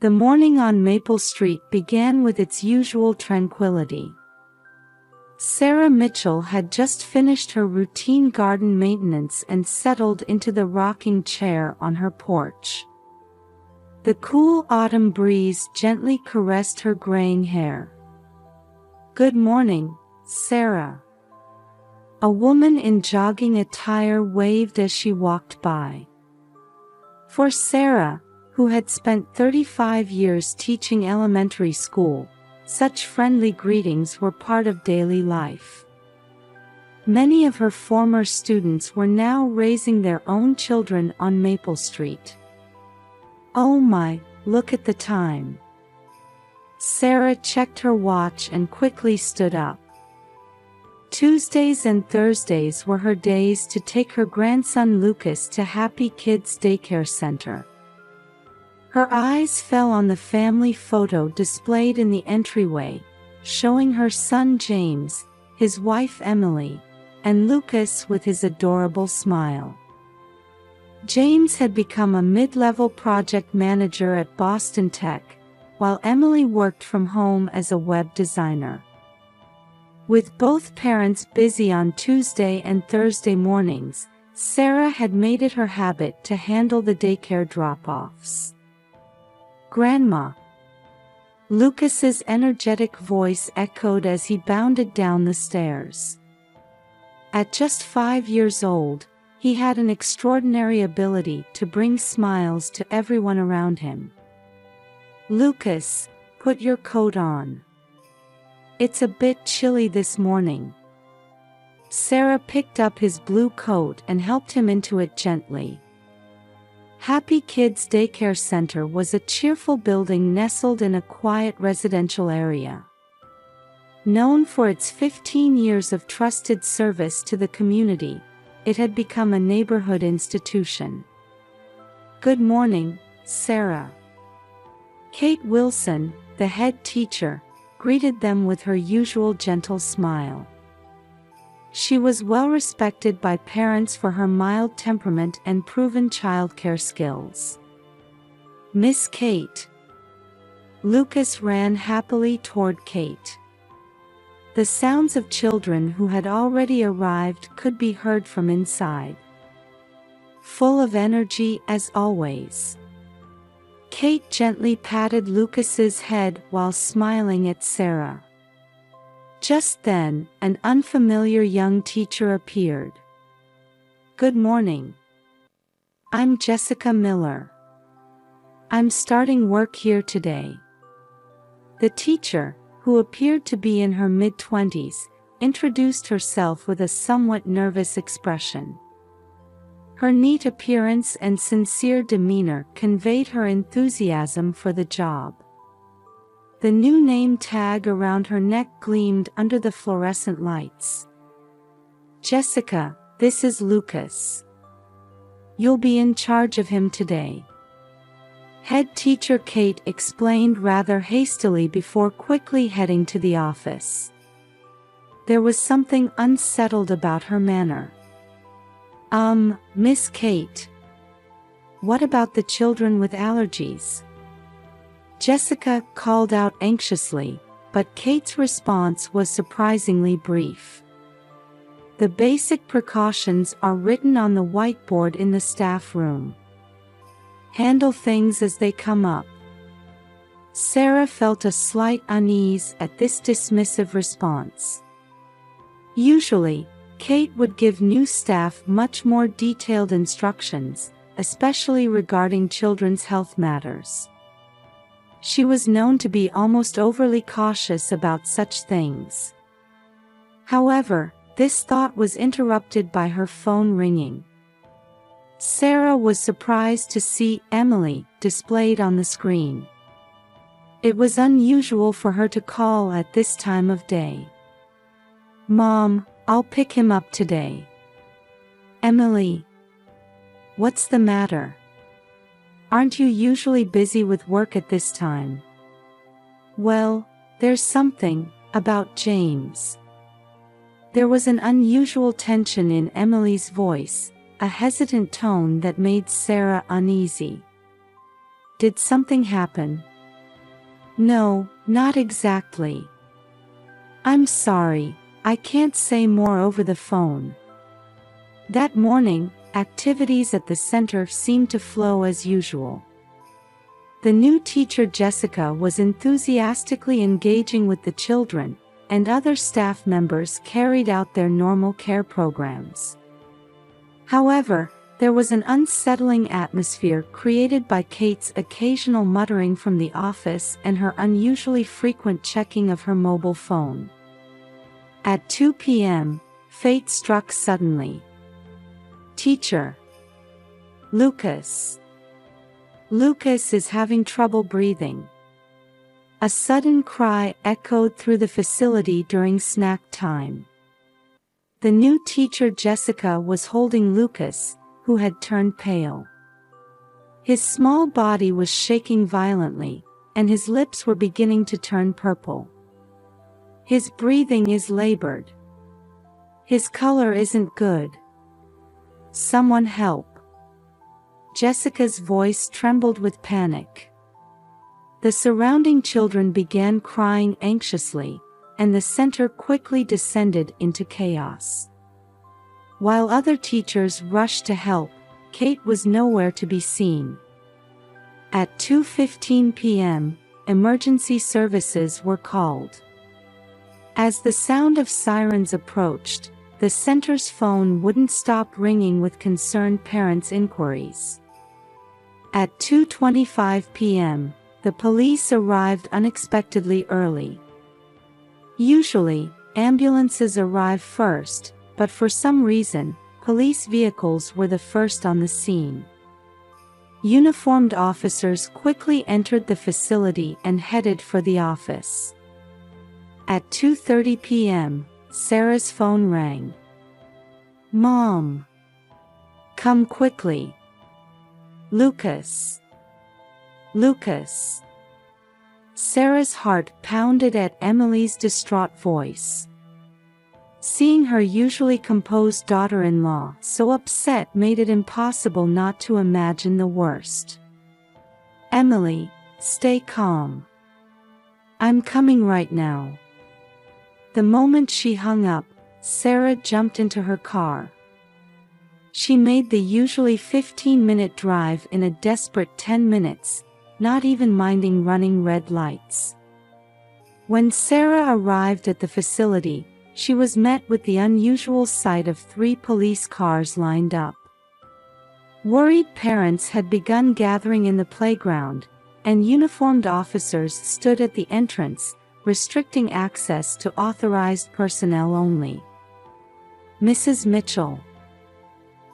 The morning on Maple Street began with its usual tranquility. Sarah Mitchell had just finished her routine garden maintenance and settled into the rocking chair on her porch. The cool autumn breeze gently caressed her graying hair. "Good morning, Sarah." A woman in jogging attire waved as she walked by. For Sarah, who had spent 35 years teaching elementary school, such friendly greetings were part of daily life. Many of her former students were now raising their own children on Maple Street. "Oh my, look at the time." Sarah checked her watch and quickly stood up. Tuesdays and Thursdays were her days to take her grandson Lucas to Happy Kids Daycare Center. Her eyes fell on the family photo displayed in the entryway, showing her son James, his wife Emily, and Lucas with his adorable smile. James had become a mid-level project manager at Boston Tech, while Emily worked from home as a web designer. With both parents busy on Tuesday and Thursday mornings, Sarah had made it her habit to handle the daycare drop-offs. "Grandma." Lucas's energetic voice echoed as he bounded down the stairs. At just 5 years old, he had an extraordinary ability to bring smiles to everyone around him. "Lucas, put your coat on. It's a bit chilly this morning." Sarah picked up his blue coat and helped him into it gently. Happy Kids Daycare Center was a cheerful building nestled in a quiet residential area. Known for its 15 years of trusted service to the community, it had become a neighborhood institution. "Good morning, Sarah." Kate Wilson, the head teacher, greeted them with her usual gentle smile. She was well respected by parents for her mild temperament and proven childcare skills. "Miss Kate." Lucas ran happily toward Kate. The sounds of children who had already arrived could be heard from inside. Full of energy as always. Kate gently patted Lucas's head while smiling at Sarah. Just then, an unfamiliar young teacher appeared. "Good morning. I'm Jessica Miller. I'm starting work here today." The teacher, who appeared to be in her mid-20s, introduced herself with a somewhat nervous expression. Her neat appearance and sincere demeanor conveyed her enthusiasm for the job. The new name tag around her neck gleamed under the fluorescent lights. "Jessica, this is Lucas. You'll be in charge of him today." Head teacher Kate explained rather hastily before quickly heading to the office. There was something unsettled about her manner. Miss Kate. What about the children with allergies?" Jessica called out anxiously, but Kate's response was surprisingly brief. "The basic precautions are written on the whiteboard in the staff room. Handle things as they come up." Sarah felt a slight unease at this dismissive response. Usually, Kate would give new staff much more detailed instructions, especially regarding children's health matters. She was known to be almost overly cautious about such things. However, this thought was interrupted by her phone ringing. Sarah was surprised to see Emily displayed on the screen. It was unusual for her to call at this time of day. "Mom, I'll pick him up today." "Emily. What's the matter? Aren't you usually busy with work at this time?" "Well, there's something about James." There was an unusual tension in Emily's voice, a hesitant tone that made Sarah uneasy. "Did something happen, No, not exactly. I'm sorry, I can't say more over the phone. That morning, activities at the center seemed to flow as usual. The new teacher Jessica was enthusiastically engaging with the children, and other staff members carried out their normal care programs. However, there was an unsettling atmosphere created by Kate's occasional muttering from the office and her unusually frequent checking of her mobile phone. At 2 p.m., fate struck suddenly. Teacher. Lucas. Lucas is having trouble breathing. A sudden cry echoed through the facility during snack time. The new teacher Jessica was holding Lucas, who had turned pale. His small body was shaking violently, and his lips were beginning to turn purple. His breathing is labored. His color isn't good. Someone help. Jessica's voice trembled with panic. The surrounding children began crying anxiously, and the center quickly descended into chaos. While other teachers rushed to help, Kate was nowhere to be seen. At 2:15 p.m., emergency services were called. As the sound of sirens approached, the center's phone wouldn't stop ringing with concerned parents' inquiries. At 2:25 p.m., the police arrived unexpectedly early. Usually, ambulances arrive first, but for some reason, police vehicles were the first on the scene. Uniformed officers quickly entered the facility and headed for the office. At 2:30 p.m., Sarah's phone rang. Mom. Come quickly. Lucas. Lucas. Sarah's heart pounded at Emily's distraught voice. Seeing her usually composed daughter-in-law so upset made it impossible not to imagine the worst. Emily, stay calm. I'm coming right now. The moment she hung up, Sarah jumped into her car. She made the usually 15-minute drive in a desperate 10 minutes, not even minding running red lights. When Sarah arrived at the facility, she was met with the unusual sight of 3 police cars lined up. Worried parents had begun gathering in the playground, and uniformed officers stood at the entrance, restricting access to authorized personnel only. Mrs. Mitchell.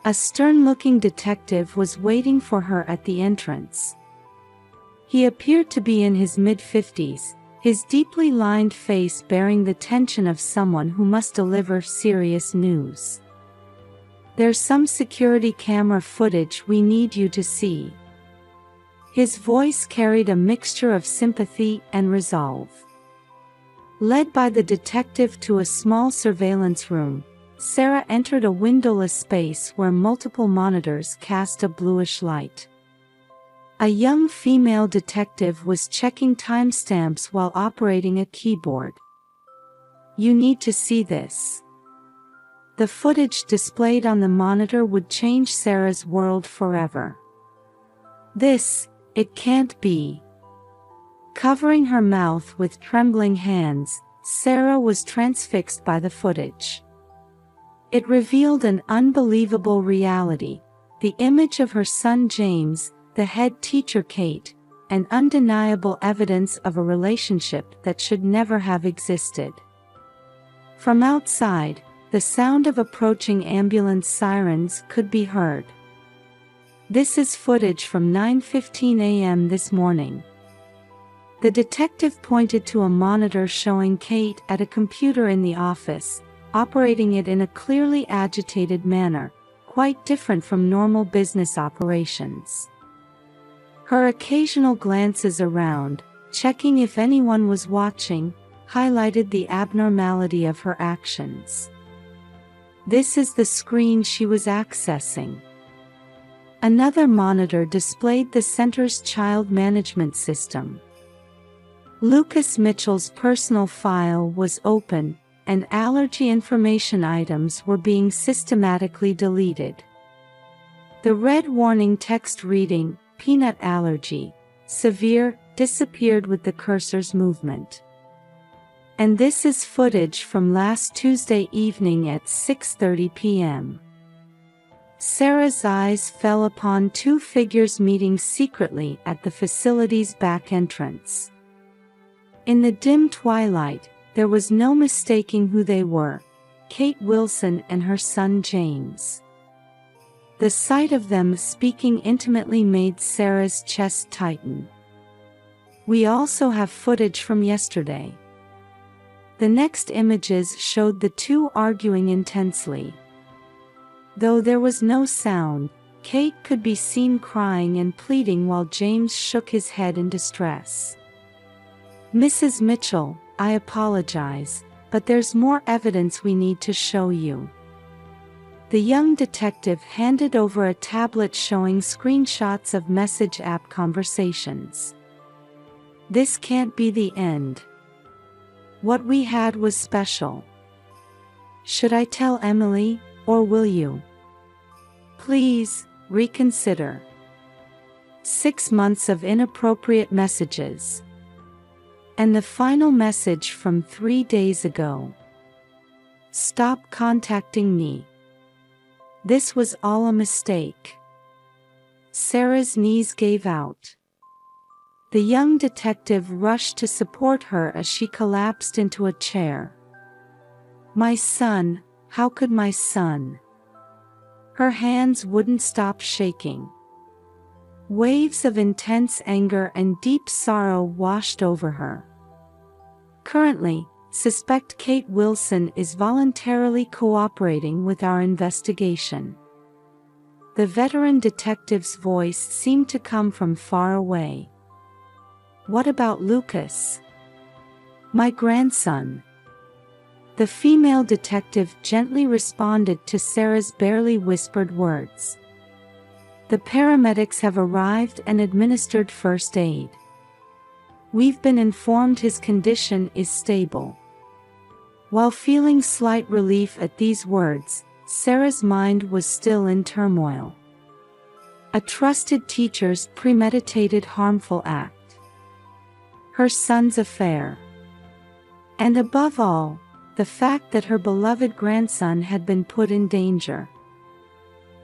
A stern-looking detective was waiting for her at the entrance. He appeared to be in his mid-50s, his deeply lined face bearing the tension of someone who must deliver serious news. There's some security camera footage we need you to see. His voice carried a mixture of sympathy and resolve. Led by the detective to a small surveillance room, Sarah entered a windowless space where multiple monitors cast a bluish light. A young female detective was checking timestamps while operating a keyboard. You need to see this. The footage displayed on the monitor would change Sarah's world forever. It can't be. Covering her mouth with trembling hands, Sarah was transfixed by the footage. It revealed an unbelievable reality, the image of her son James, the head teacher Kate, and undeniable evidence of a relationship that should never have existed. From outside, the sound of approaching ambulance sirens could be heard. This is footage from 9:15 a.m. this morning. The detective pointed to a monitor showing Kate at a computer in the office, operating it in a clearly agitated manner, quite different from normal business operations. Her occasional glances around, checking if anyone was watching, highlighted the abnormality of her actions. This is the screen she was accessing. Another monitor displayed the center's child management system. Lucas Mitchell's personal file was open, and allergy information items were being systematically deleted. The red warning text reading, "Peanut allergy, severe," disappeared with the cursor's movement. And this is footage from last Tuesday evening at 6:30 p.m. Sarah's eyes fell upon two figures meeting secretly at the facility's back entrance. In the dim twilight, there was no mistaking who they were: Kate Wilson and her son James. The sight of them speaking intimately made Sarah's chest tighten. We also have footage from yesterday. The next images showed the two arguing intensely. Though there was no sound, Kate could be seen crying and pleading while James shook his head in distress. "Mrs. Mitchell, I apologize, but there's more evidence we need to show you." The young detective handed over a tablet showing screenshots of message app conversations. "This can't be the end. What we had was special. Should I tell Emily, or will you? Please, reconsider." 6 months of inappropriate messages. And the final message from 3 days ago. "Stop contacting me. This was all a mistake." Sarah's knees gave out. The young detective rushed to support her as she collapsed into a chair. "My son, how could my son?" Her hands wouldn't stop shaking. Waves of intense anger and deep sorrow washed over her. "Currently, suspect Kate Wilson is voluntarily cooperating with our investigation." The veteran detective's voice seemed to come from far away. "What about Lucas? My grandson?" The female detective gently responded to Sarah's barely whispered words. "The paramedics have arrived and administered first aid. We've been informed his condition is stable." While feeling slight relief at these words, Sarah's mind was still in turmoil. A trusted teacher's premeditated harmful act. Her son's affair. And above all, the fact that her beloved grandson had been put in danger.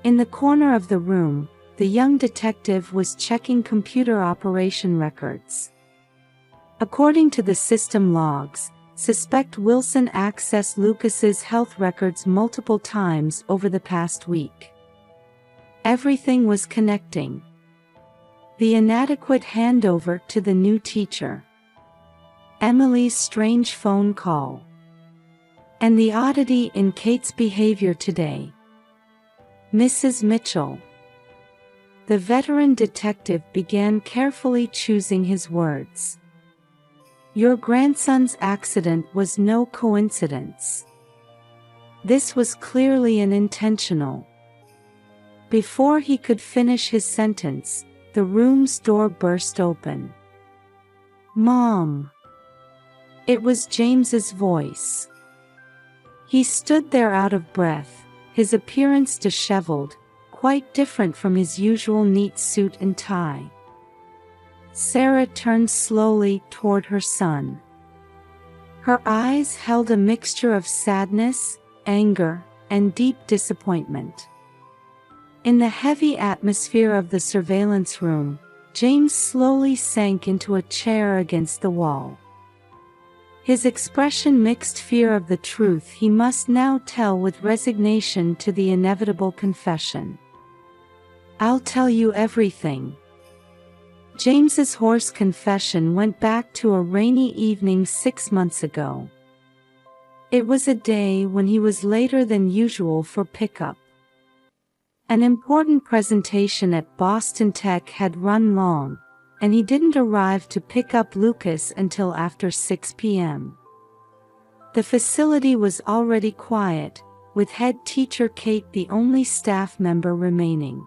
In the corner of the room, the young detective was checking computer operation records. According to the system logs, suspect Wilson accessed Lucas's health records multiple times over the past week. Everything was connecting. The inadequate handover to the new teacher. Emily's strange phone call. And the oddity in Kate's behavior today. "Mrs. Mitchell." The veteran detective began carefully choosing his words. "Your grandson's accident was no coincidence. This was clearly an intentional." Before he could finish his sentence, the room's door burst open. "Mom!" It was James's voice. He stood there out of breath, his appearance disheveled, quite different from his usual neat suit and tie. Sarah turned slowly toward her son. Her eyes held a mixture of sadness, anger, and deep disappointment. In the heavy atmosphere of the surveillance room, James slowly sank into a chair against the wall. His expression mixed fear of the truth he must now tell with resignation to the inevitable confession. "I'll tell you everything." James's hoarse confession went back to a rainy evening 6 months ago. It was a day when he was later than usual for pickup. An important presentation at Boston Tech had run long, and he didn't arrive to pick up Lucas until after 6 p.m. The facility was already quiet, with head teacher Kate the only staff member remaining.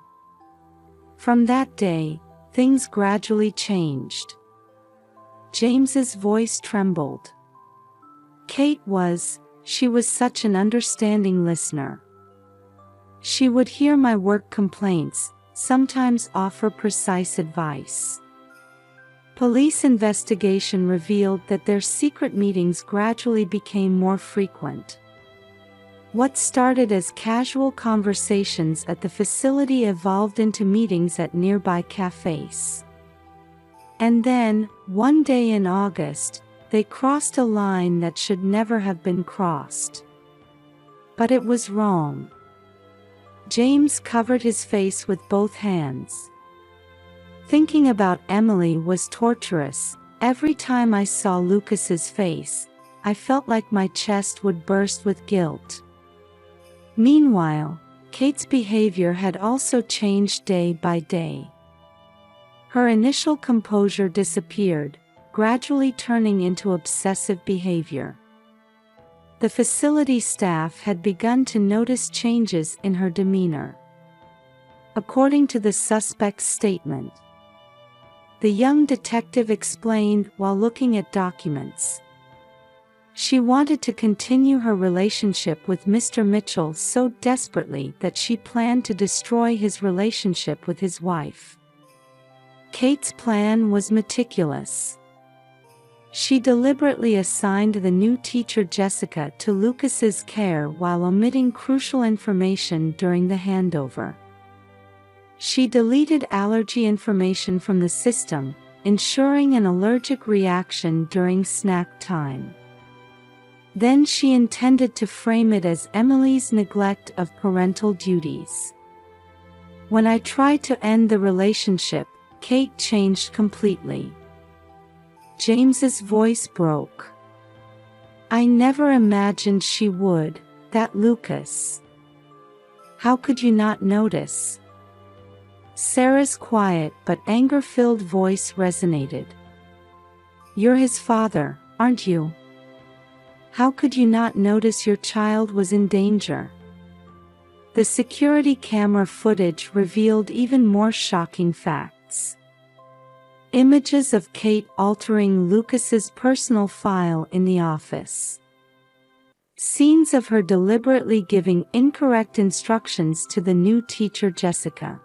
From that day, things gradually changed. James's voice trembled. She was such an understanding listener. She would hear my work complaints, sometimes offer precise advice. Police investigation revealed that their secret meetings gradually became more frequent. What started as casual conversations at the facility evolved into meetings at nearby cafes. And then, one day in August, they crossed a line that should never have been crossed. But it was wrong. James covered his face with both hands. Thinking about Emily was torturous. Every time I saw Lucas's face, I felt like my chest would burst with guilt. Meanwhile, Kate's behavior had also changed day by day. Her initial composure disappeared, gradually turning into obsessive behavior. The facility staff had begun to notice changes in her demeanor. According to the suspect's statement, the young detective explained while looking at documents. She wanted to continue her relationship with Mr. Mitchell so desperately that she planned to destroy his relationship with his wife. Kate's plan was meticulous. She deliberately assigned the new teacher Jessica to Lucas's care while omitting crucial information during the handover. She deleted allergy information from the system, ensuring an allergic reaction during snack time. Then she intended to frame it as Emily's neglect of parental duties. When I tried to end the relationship, Kate changed completely. James's voice broke. I never imagined she would, that Lucas. How could you not notice? Sarah's quiet but anger-filled voice resonated. You're his father, aren't you? How could you not notice your child was in danger? The security camera footage revealed even more shocking facts. Images of Kate altering Lucas's personal file in the office. Scenes of her deliberately giving incorrect instructions to the new teacher Jessica.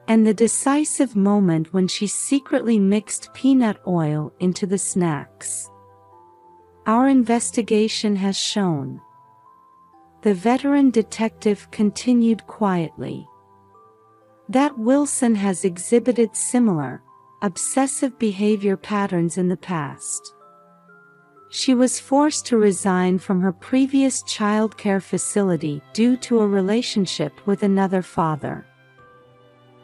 And the decisive moment when she secretly mixed peanut oil into the snacks. Our investigation has shown. The veteran detective continued quietly. That Wilson has exhibited similar, obsessive behavior patterns in the past. She was forced to resign from her previous childcare facility due to a relationship with another father.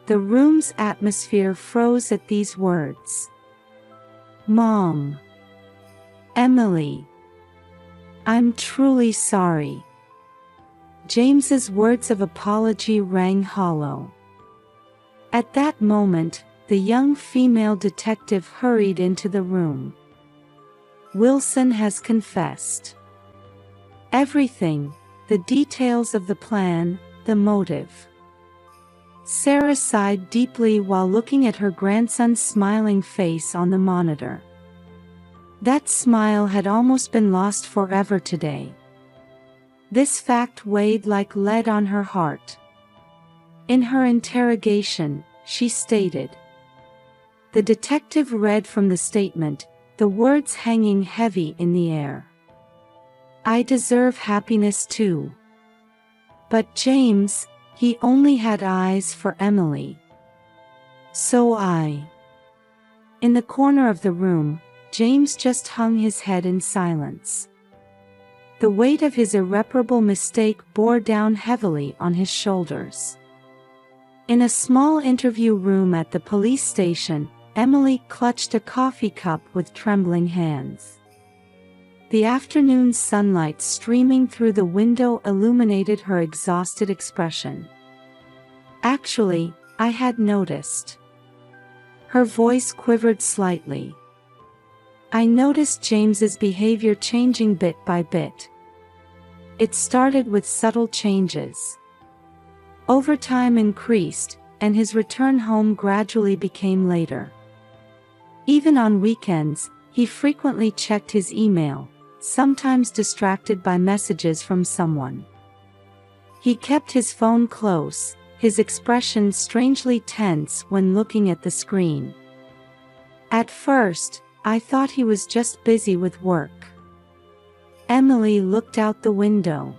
The room's atmosphere froze at these words. Mom. Emily. I'm truly sorry. James's words of apology rang hollow. At that moment, the young female detective hurried into the room. Wilson has confessed. Everything, the details of the plan, the motive. Sarah sighed deeply while looking at her grandson's smiling face on the monitor. That smile had almost been lost forever today. This fact weighed like lead on her heart. In her interrogation, she stated. The detective read from the statement, the words hanging heavy in the air. I deserve happiness too. But James, he only had eyes for Emily. So I. In the corner of the room, James just hung his head in silence. The weight of his irreparable mistake bore down heavily on his shoulders. In a small interview room at the police station, Emily clutched a coffee cup with trembling hands. The afternoon sunlight streaming through the window illuminated her exhausted expression. Actually, I had noticed. Her voice quivered slightly. I noticed James's behavior changing bit by bit. It started with subtle changes. Overtime increased, and his return home gradually became later. Even on weekends, he frequently checked his email, sometimes distracted by messages from someone. He kept his phone close, his expression strangely tense when looking at the screen. At first, I thought he was just busy with work. Emily looked out the window.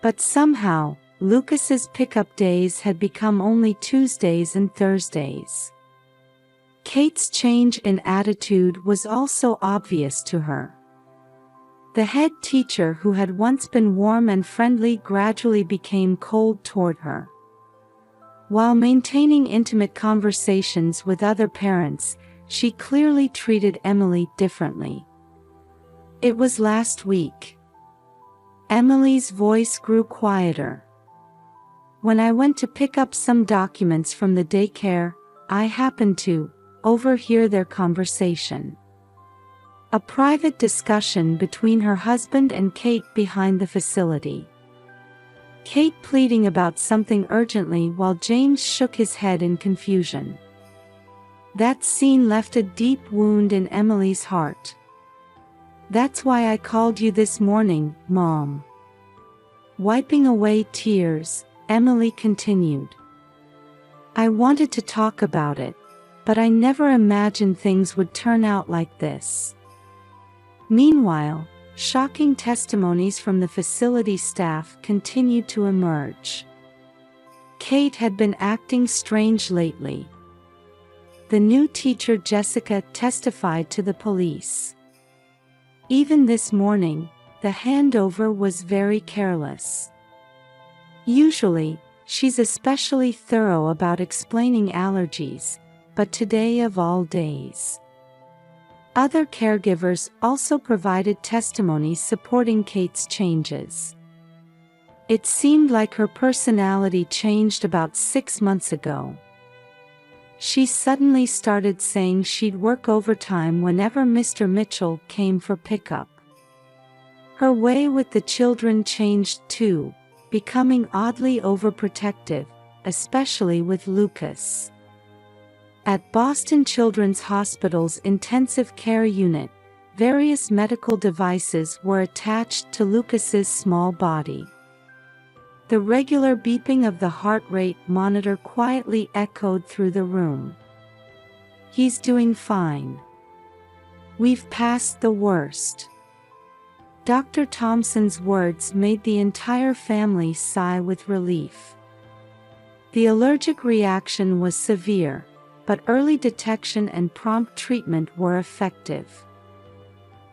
But somehow, Lucas's pickup days had become only Tuesdays and Thursdays. Kate's change in attitude was also obvious to her. The head teacher, who had once been warm and friendly, gradually became cold toward her. While maintaining intimate conversations with other parents, she clearly treated Emily differently. It was last week. Emily's voice grew quieter. When I went to pick up some documents from the daycare, I happened to overhear their conversation. A private discussion between her husband and Kate behind the facility. Kate pleading about something urgently while James shook his head in confusion. That scene left a deep wound in Emily's heart. "That's why I called you this morning, Mom." Wiping away tears, Emily continued. "I wanted to talk about it, but I never imagined things would turn out like this." Meanwhile, shocking testimonies from the facility staff continued to emerge. Kate had been acting strange lately. The new teacher, Jessica, testified to the police. Even this morning, the handover was very careless. Usually, she's especially thorough about explaining allergies, but today of all days. Other caregivers also provided testimony supporting Kate's changes. It seemed like her personality changed about 6 months ago. She suddenly started saying she'd work overtime whenever Mr. Mitchell came for pickup. Her way with the children changed too, becoming oddly overprotective, especially with Lucas. At Boston Children's Hospital's intensive care unit, various medical devices were attached to Lucas's small body. The regular beeping of the heart rate monitor quietly echoed through the room. "He's doing fine. We've passed the worst." Dr. Thompson's words made the entire family sigh with relief. The allergic reaction was severe, but early detection and prompt treatment were effective.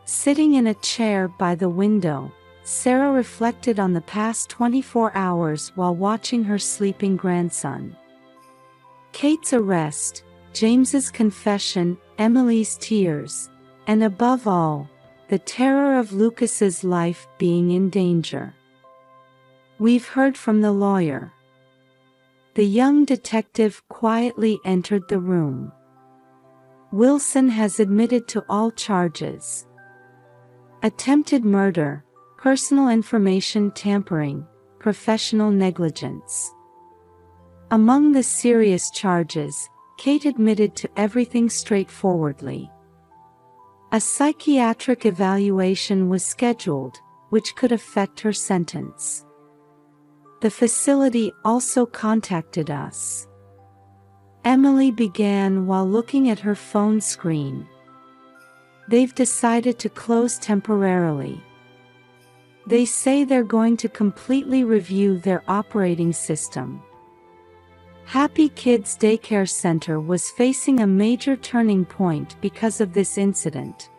Sitting in a chair by the window, Sarah reflected on the past 24 hours while watching her sleeping grandson. Kate's arrest, James's confession, Emily's tears, and above all, the terror of Lucas's life being in danger. "We've heard from the lawyer." The young detective quietly entered the room. "Wilson has admitted to all charges. Attempted murder, personal information tampering, professional negligence." Among the serious charges, Kate admitted to everything straightforwardly. A psychiatric evaluation was scheduled, which could affect her sentence. The facility also contacted us. Emily began while looking at her phone screen. "They've decided to close temporarily. They say they're going to completely review their operating system." Happy Kids Daycare Center was facing a major turning point because of this incident.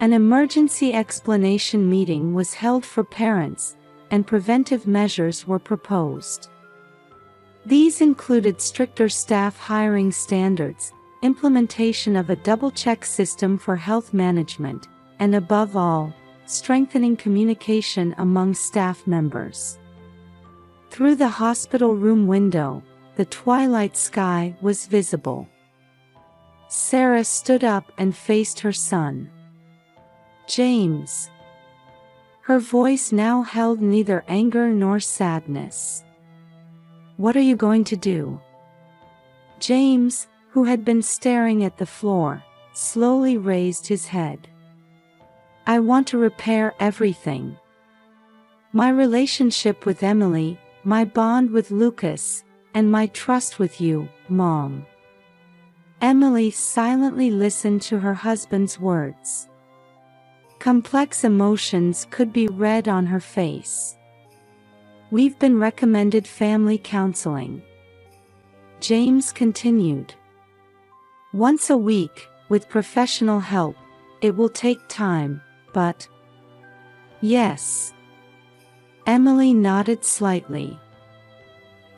An emergency explanation meeting was held for parents, and preventive measures were proposed. These included stricter staff hiring standards, implementation of a double-check system for health management, and above all, strengthening communication among staff members. Through the hospital room window, the twilight sky was visible. Sarah stood up and faced her son. "James." Her voice now held neither anger nor sadness. "What are you going to do?" James, who had been staring at the floor, slowly raised his head. I want to repair everything. My relationship with Emily, my bond with Lucas, and my trust with you, Mom. Emily silently listened to her husband's words. Complex emotions could be read on her face. We've been recommended family counseling. James continued. Once a week, with professional help. It will take time, but... Yes. Emily nodded slightly.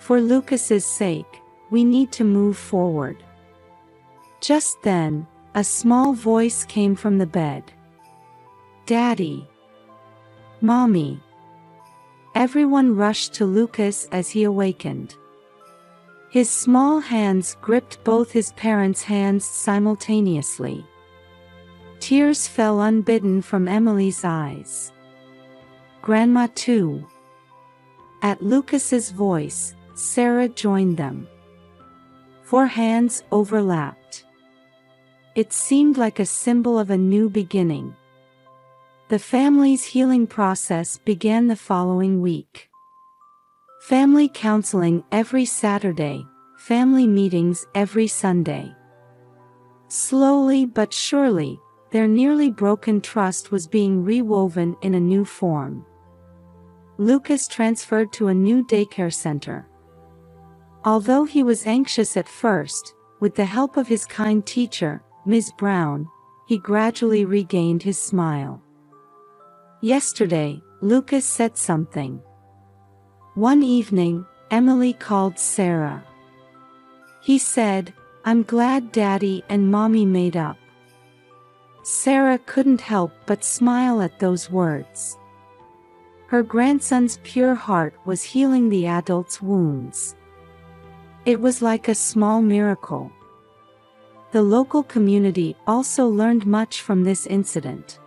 For Lucas's sake, we need to move forward. Just then, a small voice came from the bed. Daddy. Mommy. Everyone rushed to Lucas as he awakened. His small hands gripped both his parents' hands simultaneously. Tears fell unbidden from Emily's eyes. Grandma too. At Lucas's voice, Sarah joined them. 4 hands overlapped. It seemed like a symbol of a new beginning. The family's healing process began the following week. Family counseling every Saturday, family meetings every Sunday. Slowly but surely, their nearly broken trust was being rewoven in a new form. Lucas transferred to a new daycare center. Although he was anxious at first, with the help of his kind teacher, Ms. Brown, he gradually regained his smile. Yesterday, Lucas said something. One evening, Emily called Sarah. He said, "I'm glad Daddy and Mommy made up." Sarah couldn't help but smile at those words. Her grandson's pure heart was healing the adult's wounds. It was like a small miracle. The local community also learned much from this incident.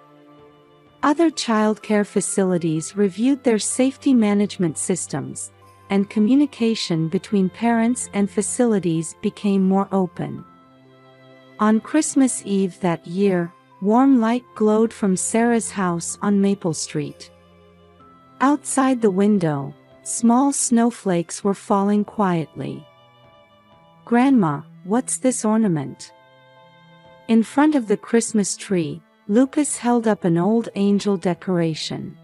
Other childcare facilities reviewed their safety management systems, and communication between parents and facilities became more open. On Christmas Eve that year, warm light glowed from Sarah's house on Maple Street. Outside the window, small snowflakes were falling quietly. "Grandma, what's this ornament?" In front of the Christmas tree, Lucas held up an old angel decoration.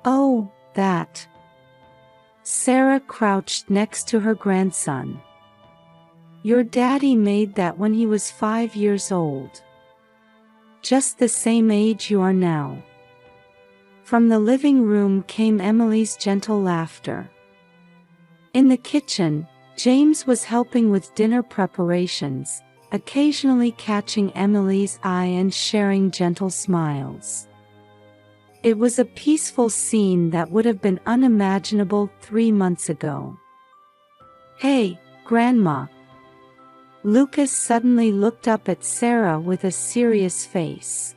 "Oh, that." Sarah crouched next to her grandson. "Your daddy made that when he was 5 years old. Just the same age you are now." From the living room came Emily's gentle laughter. In the kitchen, James was helping with dinner preparations, occasionally catching Emily's eye and sharing gentle smiles. It was a peaceful scene that would have been unimaginable 3 months ago. "Hey, Grandma." Lucas suddenly looked up at Sarah with a serious face.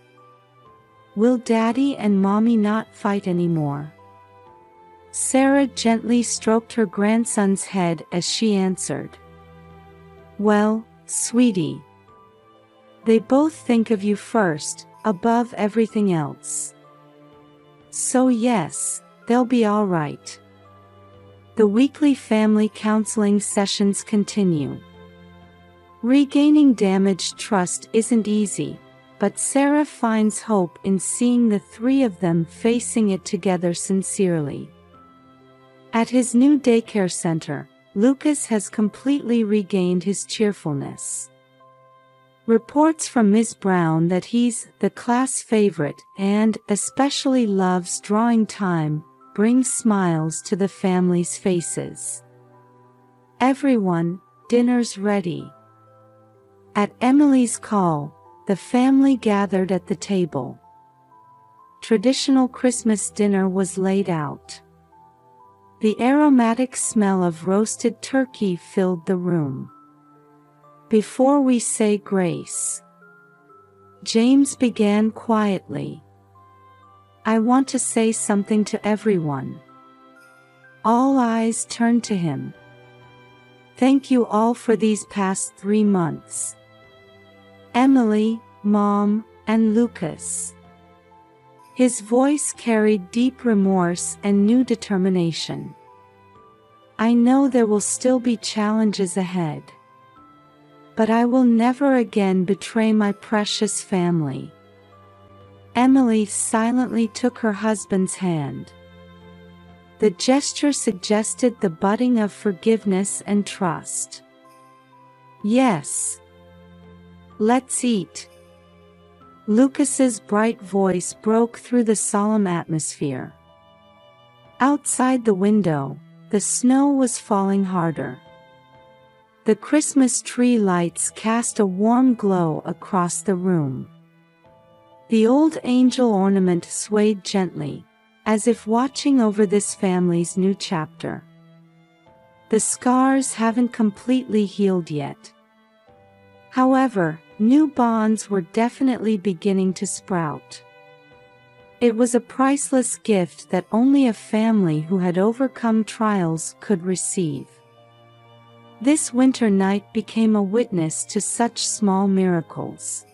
"Will Daddy and Mommy not fight anymore?" Sarah gently stroked her grandson's head as she answered. "Well, sweetie. They both think of you first, above everything else. So yes, they'll be all right." The weekly family counseling sessions continue. Regaining damaged trust isn't easy, but Sarah finds hope in seeing the 3 of them facing it together sincerely. At his new daycare center, Lucas has completely regained his cheerfulness. Reports from Ms. Brown that he's the class favorite and especially loves drawing time bring smiles to the family's faces. "Everyone, dinner's ready." At Emily's call, the family gathered at the table. Traditional Christmas dinner was laid out. The aromatic smell of roasted turkey filled the room. "Before we say grace," James began quietly, "I want to say something to everyone." All eyes turned to him. Thank you all for these past 3 months. Emily, Mom, and Lucas. His voice carried deep remorse and new determination. I know there will still be challenges ahead. But I will never again betray my precious family. Emily silently took her husband's hand. The gesture suggested the budding of forgiveness and trust. Yes. Let's eat. Lucas's bright voice broke through the solemn atmosphere. Outside the window, the snow was falling harder. The Christmas tree lights cast a warm glow across the room. The old angel ornament swayed gently, as if watching over this family's new chapter. The scars haven't completely healed yet. However, new bonds were definitely beginning to sprout. It was a priceless gift that only a family who had overcome trials could receive. This winter night became a witness to such small miracles.